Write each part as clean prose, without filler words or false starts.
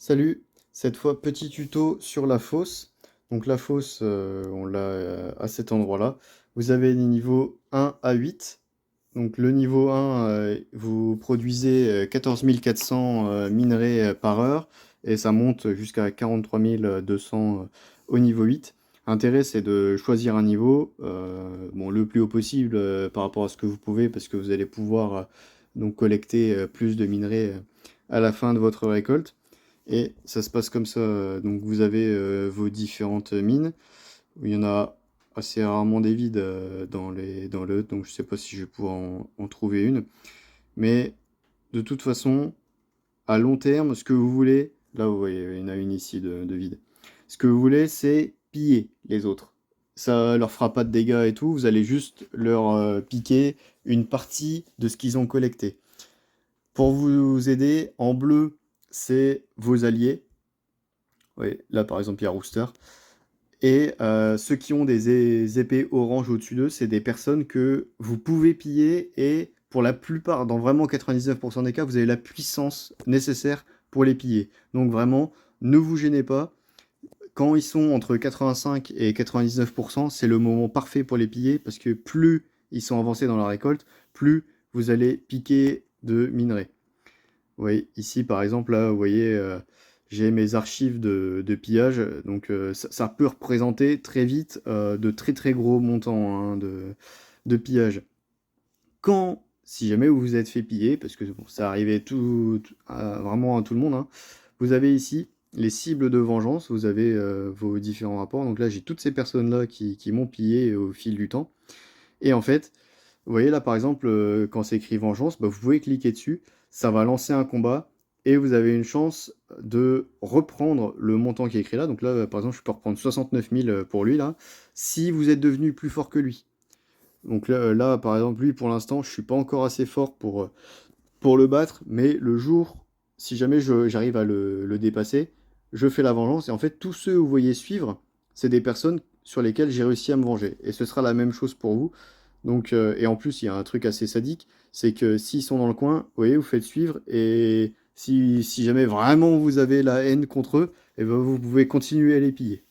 Salut, cette fois petit tuto sur la fosse. Donc la fosse, on l'a à cet endroit-là. Vous avez les niveaux 1 à 8. Donc le niveau 1, vous produisez 14 400 minerais par heure et ça monte jusqu'à 43 200 au niveau 8. L'intérêt c'est de choisir un niveau bon, le plus haut possible par rapport à ce que vous pouvez parce que vous allez pouvoir donc collecter plus de minerais à la fin de votre récolte. Et ça se passe comme ça. Donc vous avez vos différentes mines. Il y en a assez rarement des vides dans le hut, donc je sais pas si je vais pouvoir en trouver une. Mais de toute façon, à long terme, ce que vous voulez, là vous voyez, il y en a une ici de vide. Ce que vous voulez, c'est piller les autres. Ça leur fera pas de dégâts et tout, vous allez juste leur piquer une partie de ce qu'ils ont collecté. Pour vous aider, en bleu, c'est vos alliés. Oui, là par exemple, il y a Rooster. Et ceux qui ont des épées orange au-dessus d'eux, c'est des personnes que vous pouvez piller et pour la plupart, dans vraiment 99% des cas, vous avez la puissance nécessaire pour les piller. Donc vraiment, ne vous gênez pas. Quand ils sont entre 85 et 99%, c'est le moment parfait pour les piller parce que plus ils sont avancés dans la récolte, plus vous allez piquer de minerais. Oui, ici par exemple, là, vous voyez, j'ai mes archives de pillage, donc ça peut représenter très vite de très très gros montants hein, de pillage. Quand, si jamais vous vous êtes fait piller, parce que bon, ça arrivait vraiment à tout le monde, hein, vous avez ici les cibles de vengeance, vous avez vos différents rapports. Donc là, j'ai toutes ces personnes-là qui m'ont pillé au fil du temps. Et en fait, vous voyez là par exemple, quand c'est écrit vengeance, bah, vous pouvez cliquer dessus, ça va lancer un combat et vous avez une chance de reprendre le montant qui est écrit là. Donc là, par exemple, je peux reprendre 69 000 pour lui là, si vous êtes devenu plus fort que lui. Donc là, par exemple, lui pour l'instant, je suis pas encore assez fort pour le battre, mais le jour, si jamais j'arrive à le dépasser, je fais la vengeance et en fait, tous ceux que vous voyez suivre, c'est des personnes sur lesquelles j'ai réussi à me venger. Et ce sera la même chose pour vous. Donc, et en plus, il y a un truc assez sadique, c'est que s'ils sont dans le coin, vous voyez, vous faites suivre, et si jamais vraiment vous avez la haine contre eux, et ben vous pouvez continuer à les piller.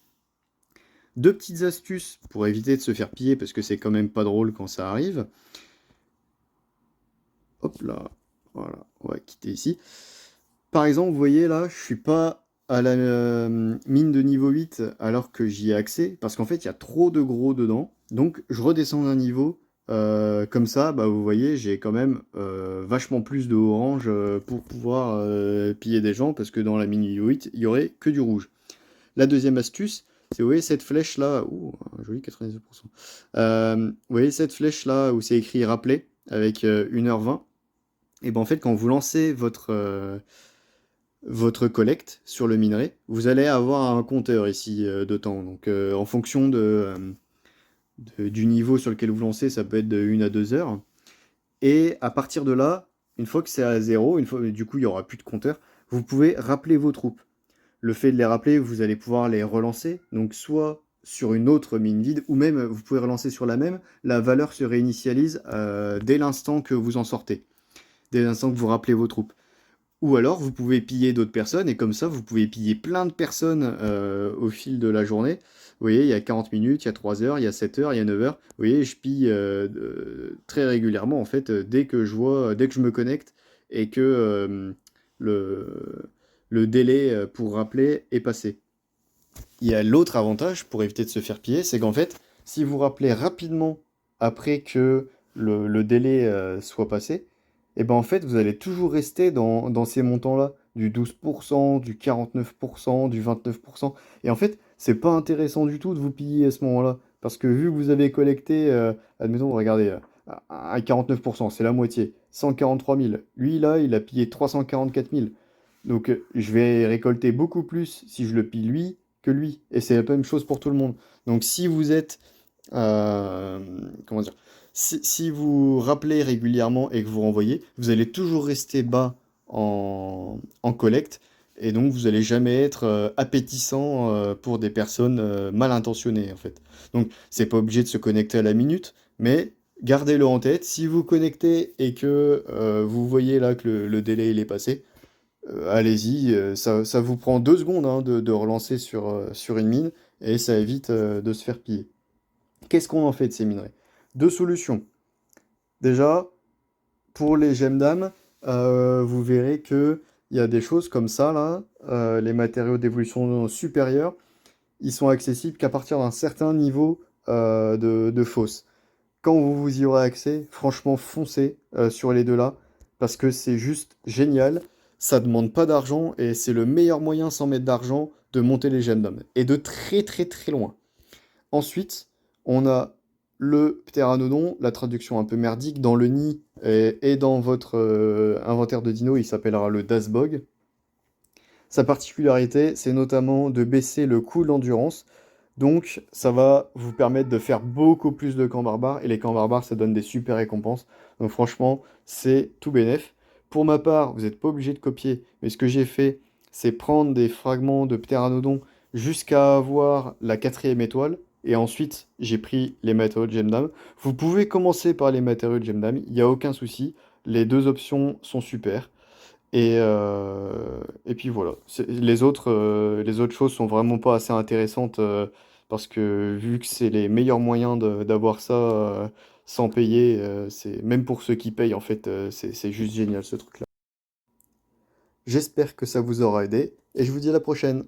Deux petites astuces pour éviter de se faire piller, parce que c'est quand même pas drôle quand ça arrive. Hop là, voilà, on va quitter ici. Par exemple, vous voyez là, je suis pas à la mine de niveau 8 alors que j'y ai accès, parce qu'en fait, il y a trop de gros dedans. Donc, je redescends d'un niveau. Comme ça, bah, vous voyez, j'ai quand même vachement plus de orange pour pouvoir piller des gens, parce que dans la mine niveau 8, il y aurait que du rouge. La deuxième astuce, c'est, vous voyez, cette flèche là, ouh, un joli 99%. Vous voyez cette flèche là où c'est écrit rappeler avec 1h20. Et ben en fait, quand vous lancez votre collecte sur le minerai, vous allez avoir un compteur ici de temps. Donc en fonction du niveau sur lequel vous lancez, ça peut être de 1 à 2 heures. Et à partir de là, une fois que c'est à zéro, du coup il n'y aura plus de compteur, vous pouvez rappeler vos troupes. Le fait de les rappeler, vous allez pouvoir les relancer, donc soit sur une autre mine vide, ou même vous pouvez relancer sur la même, la valeur se réinitialise dès l'instant que vous en sortez, dès l'instant que vous rappelez vos troupes. Ou alors, vous pouvez piller d'autres personnes, et comme ça, vous pouvez piller plein de personnes au fil de la journée. Vous voyez, il y a 40 minutes, il y a 3 heures, il y a 7 heures, il y a 9 heures. Vous voyez, je pille très régulièrement, en fait, dès que dès que je me connecte, et que le, le délai pour rappeler est passé. Il y a l'autre avantage, pour éviter de se faire piller, c'est qu'en fait, si vous rappelez rapidement après que le délai soit passé, et ben en fait, vous allez toujours rester dans ces montants-là, du 12%, du 49%, du 29%. Et en fait, c'est pas intéressant du tout de vous piller à ce moment-là. Parce que vu que vous avez collecté, admettons, regardez, à 49%, c'est la moitié, 143 000. Lui, là, il a pillé 344 000. Donc, je vais récolter beaucoup plus si je le pille lui que lui. Et c'est la même chose pour tout le monde. Donc, si vous êtes euh, comment dire, si vous rappelez régulièrement et que vous renvoyez, vous allez toujours rester bas en collecte et donc vous allez jamais être appétissant pour des personnes mal intentionnées en fait. Donc c'est pas obligé de se connecter à la minute, mais gardez-le en tête. Si vous connectez et que vous voyez là que le délai il est passé, allez-y, ça vous prend 2 secondes hein, de relancer sur une mine et ça évite de se faire piller. Qu'est-ce qu'on en fait de ces minerais? Deux solutions. Déjà, pour les gemmes d'âme, vous verrez que il y a des choses comme ça là, les matériaux d'évolution supérieure, ils sont accessibles qu'à partir d'un certain niveau de fosse. Quand vous y aurez accès, franchement, foncez sur les deux là, parce que c'est juste génial. Ça demande pas d'argent et c'est le meilleur moyen sans mettre d'argent de monter les gemmes d'âme. Et de très très très loin. Ensuite, on a le ptéranodon, la traduction un peu merdique, dans le nid et dans votre inventaire de dino, il s'appellera le Dasbog. Sa particularité, c'est notamment de baisser le coût de l'endurance. Donc, ça va vous permettre de faire beaucoup plus de camps barbares. Et les camps barbares, ça donne des super récompenses. Donc, franchement, c'est tout bénef. Pour ma part, vous n'êtes pas obligé de copier. Mais ce que j'ai fait, c'est prendre des fragments de ptéranodon jusqu'à avoir la 4e étoile. Et ensuite, j'ai pris les matériaux de Gemdam. Vous pouvez commencer par les matériaux de Gemdam. Il n'y a aucun souci. Les deux options sont super. Et puis voilà. Les autres choses sont vraiment pas assez intéressantes parce que vu que c'est les meilleurs moyens d'avoir ça sans payer, c'est même pour ceux qui payent en fait, c'est juste génial ce truc-là. J'espère que ça vous aura aidé et je vous dis à la prochaine.